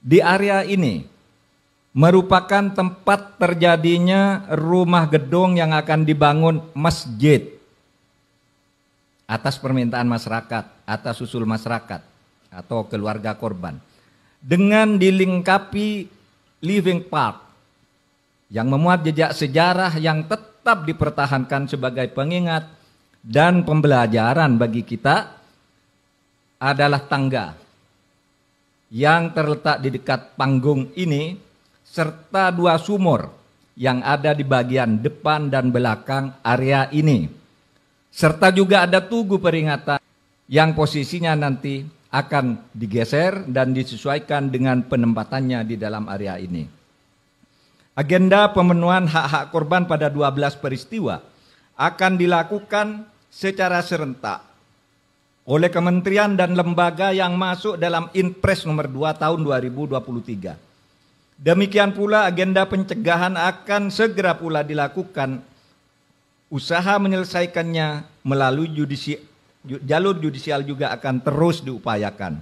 Di area ini merupakan tempat terjadinya rumah gedung yang akan dibangun masjid atas permintaan masyarakat, atas usul masyarakat atau keluarga korban, dengan dilengkapi living park yang memuat jejak sejarah yang tetap dipertahankan sebagai pengingat dan pembelajaran bagi kita adalah tangga yang terletak di dekat panggung ini serta dua sumur yang ada di bagian depan dan belakang area ini. Serta juga ada tugu peringatan yang posisinya nanti akan digeser dan disesuaikan dengan penempatannya di dalam area ini. Agenda pemenuhan hak-hak korban pada 12 peristiwa akan dilakukan secara serentak oleh kementerian dan lembaga yang masuk dalam Inpres nomor 2 tahun 2023. Demikian pula agenda pencegahan akan segera pula dilakukan. Usaha menyelesaikannya melalui jalur judisial juga akan terus diupayakan.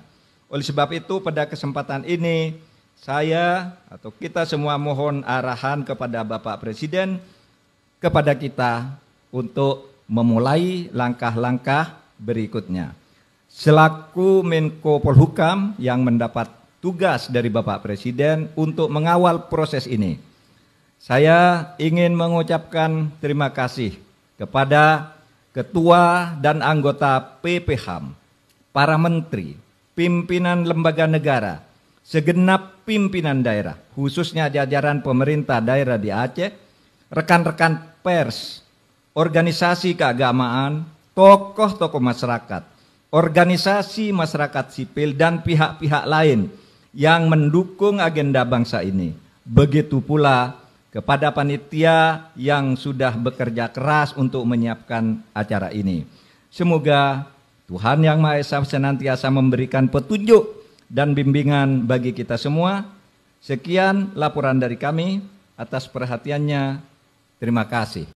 Oleh sebab itu pada kesempatan ini saya atau kita semua mohon arahan kepada Bapak Presiden, kepada kita untuk memulai langkah-langkah berikutnya. Selaku Menko Polhukam yang mendapat tugas dari Bapak Presiden untuk mengawal proses ini, saya ingin mengucapkan terima kasih kepada Ketua dan anggota PPHAM, para menteri, pimpinan lembaga negara, segenap pimpinan daerah, khususnya jajaran pemerintah daerah di Aceh, rekan-rekan pers, organisasi keagamaan, tokoh-tokoh masyarakat, organisasi masyarakat sipil, dan pihak-pihak lain yang mendukung agenda bangsa ini. Begitu pula kepada panitia yang sudah bekerja keras untuk menyiapkan acara ini. Semoga Tuhan Yang Maha Esa senantiasa memberikan petunjuk dan bimbingan bagi kita semua. Sekian laporan dari kami. Atas perhatiannya, terima kasih.